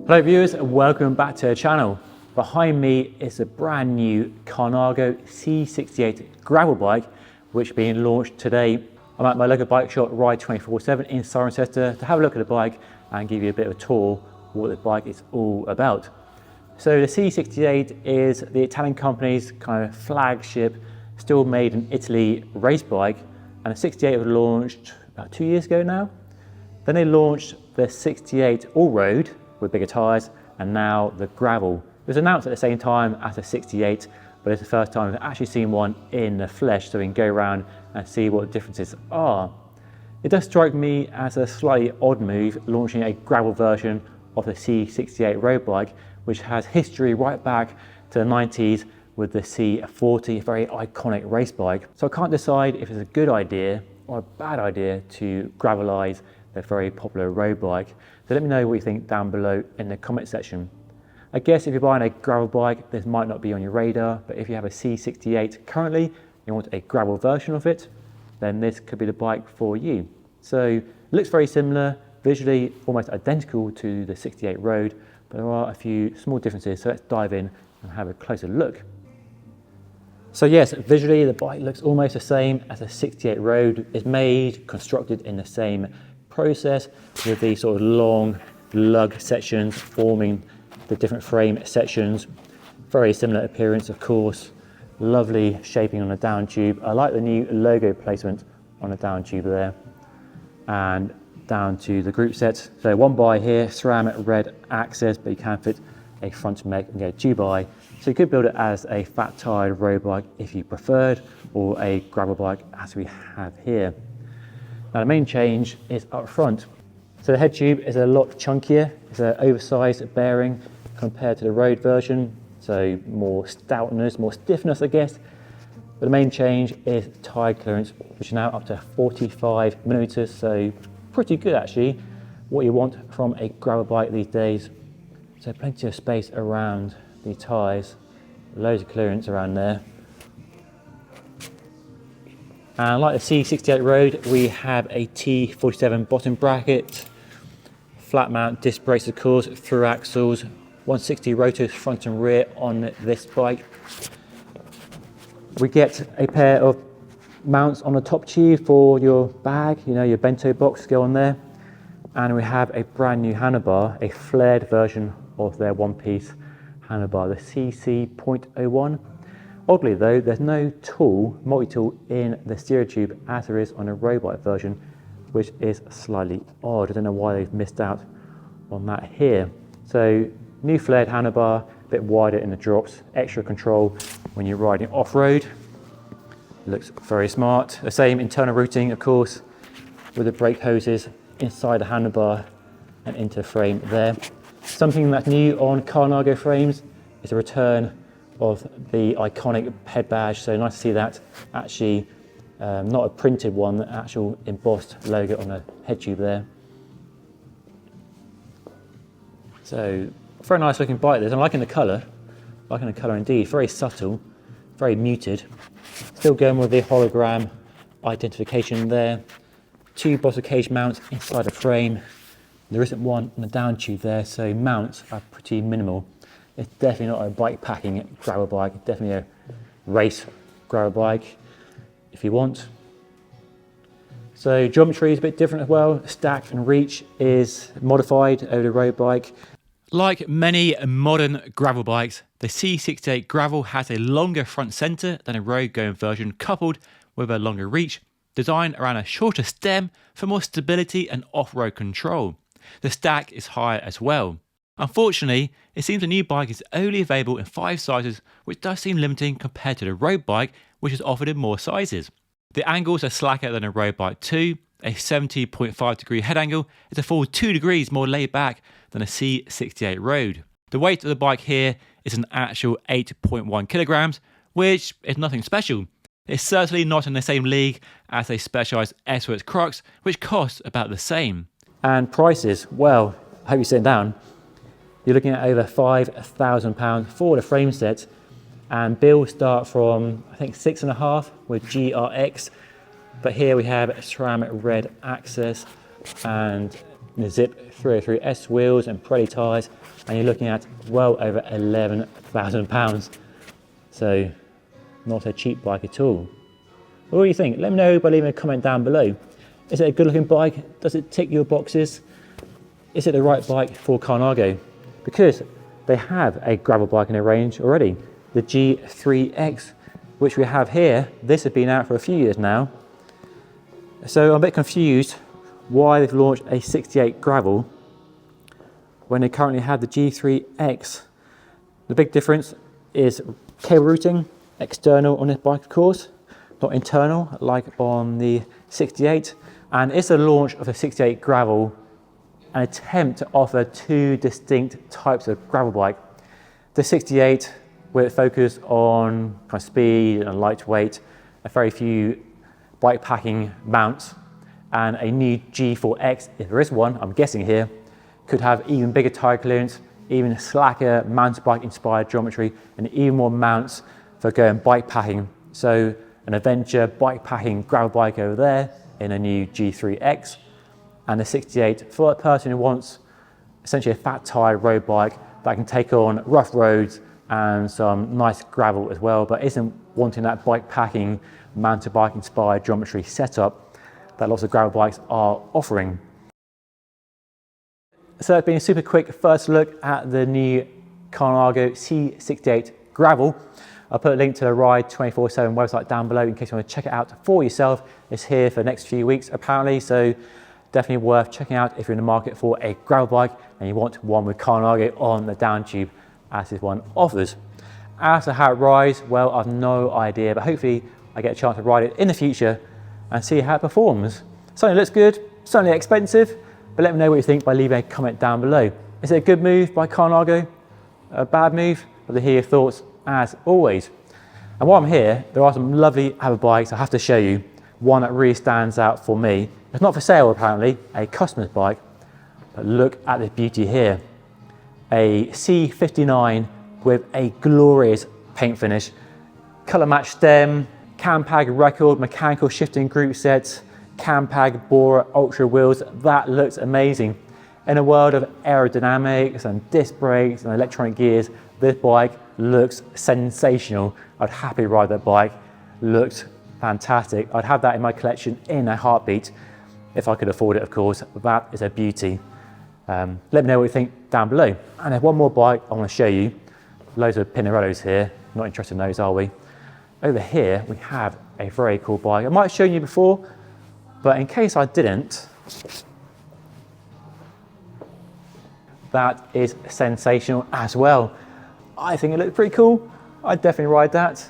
Hello viewers, and welcome back to the channel. Behind me is a brand new Colnago C68 Gravel bike which is being launched today. I'm at my local bike shop Ride 24/7 in Cirencester to have a look at the bike and give you a bit of a tour of what the bike is all about. So the C68 is the Italian company's kind of flagship, still made in Italy race bike, and the 68 was launched about 2 years ago now. Then they launched the 68 All Road with bigger tyres, and now the Gravel. It was announced at the same time as the 68, but it's the first time I've actually seen one in the flesh, so we can go around and see what the differences are. It does strike me as a slightly odd move, launching a gravel version of the C68 road bike, which has history right back to the 90s with the C40, a very iconic race bike. So I can't decide if it's a good idea or a bad idea to gravelize the very popular road bike. So let me know what you think down below in the comment section. I guess if you're buying a gravel bike, this might not be on your radar, but if you have a C68 currently, you want a gravel version of it, then this could be the bike for you. So it looks very similar, visually almost identical to the 68 Road, but there are a few small differences, so let's dive in and have a closer look. So yes, visually the bike looks almost the same as a 68 Road. It's made, constructed in the same process with these sort of long lug sections forming the different frame sections. Very similar appearance, of course. Lovely shaping on the down tube. I like the new logo placement on the down tube there. And down to the group set. So one by here, ceramic red access, but you can fit a front meg and go two by. So you could build it as a fat tired road bike if you preferred, or a gravel bike as we have here. Now the main change is up front. So the head tube is a lot chunkier. It's an oversized bearing compared to the road version. So more stoutness, more stiffness, I guess. But the main change is tire clearance, which is now up to 45 millimeters. So pretty good actually, what you want from a gravel bike these days. So plenty of space around the tires, loads of clearance around there. And like the C68 Road, we have a T47 bottom bracket, flat mount disc brakes of course, through axles, 160 rotors front and rear on this bike. We get a pair of mounts on the top tube for your bag, you know, your bento box go on there. And we have a brand new handlebar, a flared version of their one-piece handlebar, the CC.01. Oddly though, there's no tool, multi-tool in the steer tube as there is on a road bike version, which is slightly odd. I don't know why they've missed out on that here. So new flared handlebar, a bit wider in the drops, extra control when you're riding off-road. Looks very smart. The same internal routing, of course, with the brake hoses inside the handlebar and into the frame there. Something that's new on Colnago frames is the return of the iconic head badge, so nice to see that actually not a printed one, the actual embossed logo on the head tube there. So very nice looking bike this. I'm liking the colour indeed, very subtle, very muted. Still going with the hologram identification there. Two bottle cage mounts inside the frame. There isn't one on the down tube there, so mounts are pretty minimal. It's definitely not a bike packing gravel bike, it's definitely a race gravel bike if you want. So geometry is a bit different as well. Stack and reach is modified over the road bike. Like many modern gravel bikes, the C68 Gravel has a longer front centre than a road going version, coupled with a longer reach, designed around a shorter stem for more stability and off-road control. The stack is higher as well. Unfortunately, it seems the new bike is only available in 5 sizes, which does seem limiting compared to the road bike, which is offered in more sizes. The angles are slacker than a road bike too. A 70.5 degree head angle is a full 2 degrees more laid back than a C68 Road. The weight of the bike here is an actual 8.1 kilograms, which is nothing special. It's certainly not in the same league as a specialised S-Works Crux, which costs about the same. And prices, well, I hope you're sitting down. You're looking at over £5,000 for the frame set, and bills start from I think 6.5 with GRX, but here we have ceramic red access and the Zip 303S wheels and Pirelli tyres, and you're looking at well over £11,000. So not a cheap bike at all. What do you think? Let me know by leaving a comment down below. Is it a good looking bike? Does it tick your boxes? Is it the right bike for Colnago? Because they have a gravel bike in their range already, the G3X, which we have here. This has been out for a few years now. So I'm a bit confused why they've launched a 68 Gravel when they currently have the G3X. The big difference is cable routing, external on this bike of course, not internal like on the 68. And it's a launch of the 68 Gravel, an attempt to offer two distinct types of gravel bike. The 68, where it focused on kind of speed and lightweight, a very few bike packing mounts, and a new G4X, if there is one, I'm guessing here, could have even bigger tire clearance, even slacker mountain bike inspired geometry, and even more mounts for going bike packing. So an adventure bike packing gravel bike over there in a new G3X, and the 68 for a person who wants essentially a fat tire road bike that can take on rough roads and some nice gravel as well, but isn't wanting that bike packing mountain bike inspired geometry setup that lots of gravel bikes are offering. So it's been a super quick first look at the new Colnago C68 Gravel. I'll put a link to the Ride 24/7 website down below in case you want to check it out for yourself. It's here for the next few weeks apparently, so definitely worth checking out if you're in the market for a gravel bike and you want one with Colnago on the down tube as this one offers. As to how it rides, well, I've no idea, but hopefully I get a chance to ride it in the future and see how it performs. Certainly looks good, certainly expensive, but let me know what you think by leaving a comment down below. Is it a good move by Colnago? A bad move? I'd love to hear your thoughts as always. And while I'm here, there are some lovely other bikes I have to show you. One that really stands out for me. It's not for sale apparently, a customer's bike, but look at this beauty here. A C59 with a glorious paint finish, colour match stem, Campag record, mechanical shifting group sets, Campag Bora Ultra wheels. That looks amazing. In a world of aerodynamics and disc brakes and electronic gears, this bike looks sensational. I'd happily ride that bike. Looks fantastic. I'd have that in my collection in a heartbeat if I could afford it, of course. That is a beauty. Let me know what you think down below. And there's one more bike I want to show you. Loads of Pinarellos here. Not interested in those, are we? Over here, we have a very cool bike. I might have shown you before, but in case I didn't, that is sensational as well. I think it looks pretty cool. I'd definitely ride that.